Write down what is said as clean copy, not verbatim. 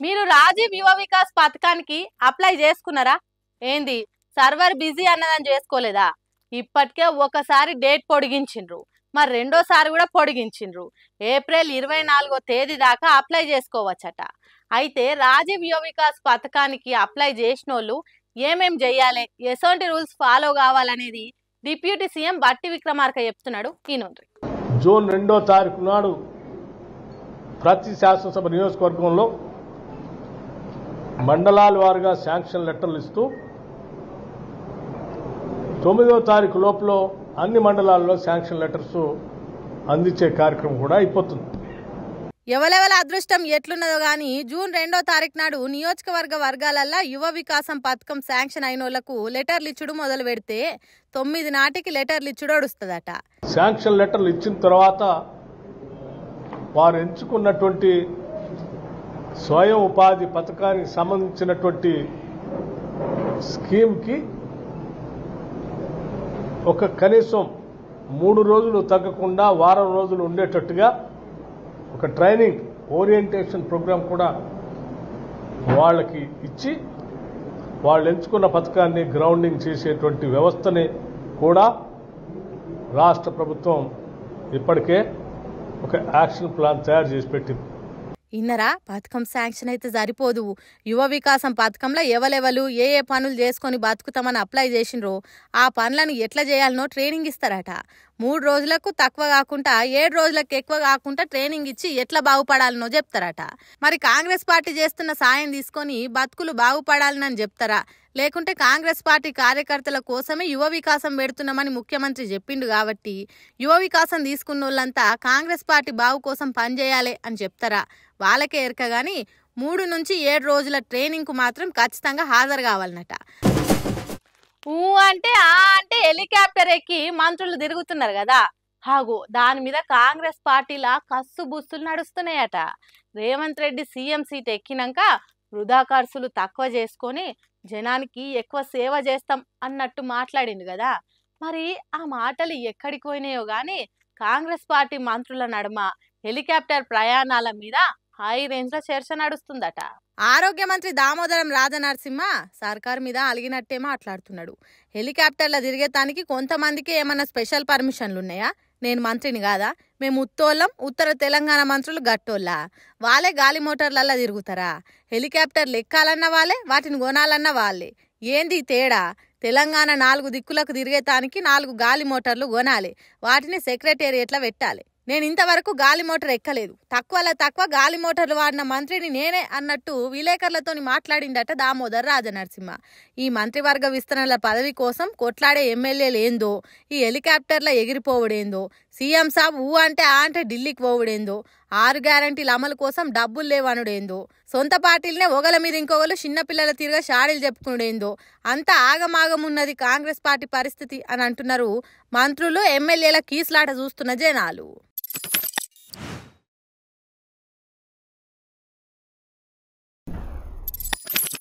మీరు రాజీవ్ యువ వికాస్ పథకానికి అప్లై చేసుకున్నారా? ఏంది సర్వర్ బిజీ అన్నదని చేసుకోలేదా? ఇప్పటికే ఒకసారి డేట్ పొడిగించిండ్రు, మరి రెండోసారి కూడా పొడిగించిండ్రు. ఏప్రిల్ 24వ తేదీ దాకా అప్లై చేసుకోవచ్చట. అయితే రాజీవ్ యువ వికాస్ పథకానికి అప్లై చేసినోళ్ళు ఏమేం చెయ్యాలి, ఎసోంటి రూల్స్ ఫాలో కావాలనేది డిప్యూటీ సీఎం బట్టి విక్రమార్క చెప్తున్నాడు. ఈనుండ్రి. జూన్ 2వ తారీఖు నాడు ప్రతి శాసనసభ నియోజకవర్గంలో మండలాల వారుగా శాంక్షన్ లెటర్లు ఇస్తూ 9వ తారీఖు లోపల అన్ని మండలాల్లో శాంక్షన్ లెటర్స్ అందించే కార్యక్రమం కూడా అయిపోతుంది. ఎవరెవల అదృష్టం ఎట్లున్నదో గానీ జూన్ 2వ తారీఖు నాడు నియోజకవర్గ వర్గాలల్లో యువ వికాసం పథకం శాంక్షన్ అయినోళ్లకు లెటర్లు ఇచ్చుడు మొదలు పెడితే 9 నాటికి లెటర్లు ఇచ్చుడు వస్తుందట. శాంక్షన్ లెటర్లు ఇచ్చిన తర్వాత వారు ఎంచుకున్నటువంటి స్వయం ఉపాధి పథకానికి సంబంధించినటువంటి స్కీమ్కి ఒక కనీసం 3 రోజులు తగ్గకుండా వారం రోజులు ఉండేటట్టుగా ఒక ట్రైనింగ్ ఓరియంటేషన్ ప్రోగ్రాం కూడా వాళ్ళకి ఇచ్చి వాళ్ళు ఎంచుకున్న పథకాన్ని గ్రౌండింగ్ చేసేటువంటి వ్యవస్థని కూడా రాష్ట్ర ప్రభుత్వం ఇప్పటికే ఒక యాక్షన్ ప్లాన్ తయారు చేసి పెట్టింది. ఇన్నరా పథకం శాంక్షన్ అయితే సరిపోదు. యువ వికాసం పథకంలో ఎవలెవలు ఏ ఏ పనులు చేసుకొని బతుకుతామని అప్లై చేసిండ్రో ఆ పనులను ఎట్లా చేయాలనో ట్రైనింగ్ ఇస్తారట. 3 రోజులకు తక్కువ కాకుండా 7 రోజులకు ఎక్కువ కాకుండా ట్రైనింగ్ ఇచ్చి ఎట్లా బాగుపడాలనో చెప్తారట. మరి కాంగ్రెస్ పార్టీ చేస్తున్న సాయం తీసుకొని బతుకులు బాగుపడాలని చెప్తారా, లేకుంటే కాంగ్రెస్ పార్టీ కార్యకర్తల కోసమే యువ వికాసం పెడుతున్నామని ముఖ్యమంత్రి చెప్పిండు కాబట్టి యువ వికాసం తీసుకున్న వాళ్ళంతా కాంగ్రెస్ పార్టీ బాగు కోసం పనిచేయాలి అని చెప్తారా? వాళ్ళకే ఎరక గాని 3 నుంచి 7 రోజుల ట్రైనింగ్ కు మాత్రం ఖచ్చితంగా హాజరు కావాలన్నట. అంటే హెలికాప్టర్ ఎక్కి మంత్రులు తిరుగుతున్నారు కదా, హాగో దాని మీద కాంగ్రెస్ పార్టీలా కస్సు బుస్సులు నడుస్తున్నాయట. రేవంత్ రెడ్డి సీఎం సీట్ ఎక్కినాక వృధా ఖర్చులు తక్కువ చేసుకొని జనానికి ఎక్కువ సేవ చేస్తాం అన్నట్టు మాట్లాడిండు కదా. మరి ఆ మాటలు ఎక్కడికి పోయినాయో గాని కాంగ్రెస్ పార్టీ మంత్రుల నడుమ హెలికాప్టర్ ప్రయాణాల మీద హై రేంజ్ లో చర్చ నడుస్తుందట. ఆరోగ్య మంత్రి దామోదరం రాజనరసింహ సర్కార్ మీద అలిగినట్టే మాట్లాడుతున్నాడు. హెలికాప్టర్ల తిరిగేతానికి కొంతమందికి ఏమన్నా స్పెషల్ పర్మిషన్లు ఉన్నాయా? నేను మంత్రిని కాదా? మేము ఉత్తోళ్ళం, ఉత్తర తెలంగాణ మంత్రులు గట్టోళ్ళా? వాళ్ళే గాలి మోటార్లల్లా తిరుగుతారా? హెలికాప్టర్లు ఎక్కాలన్న వాళ్ళే, వాటిని కొనాలన్న వాళ్ళే. ఏంది తేడా? తెలంగాణ 4 దిక్కులకు తిరిగేతానికి 4 గాలి మోటార్లు కొనాలి, వాటిని సెక్రటేరియట్లో పెట్టాలి. నేను ఇంతవరకు గాలి మోటార్ ఎక్కలేదు, తక్కువలో తక్కువ గాలి మోటార్లు వాడిన మంత్రిని నేనే అన్నట్టు విలేకరులతో మాట్లాడిందట దామోదర్ రాజనరసింహ. ఈ మంత్రివర్గ విస్తరణల పదవి కోసం కొట్లాడే ఎమ్మెల్యేలు ఏందో, ఈ హెలికాప్టర్ల ఎగిరిపోవడేందో, సీఎం సాబ్ అంటే ఢిల్లీకి పోవడేందో, 6 గ్యారంటీల అమలు కోసం డబ్బులు లేవనుడేందో, సొంత పార్టీలనే ఒకల మీద ఇంకొకరు చిన్నపిల్లల తీరుగా షాడీలు చెప్పుకునేందో, అంతా ఆగమాగమున్నది కాంగ్రెస్ పార్టీ పరిస్థితి అని అంటున్నారు మంత్రులు, ఎమ్మెల్యేల కీసులాట చూస్తున్న జనాలు.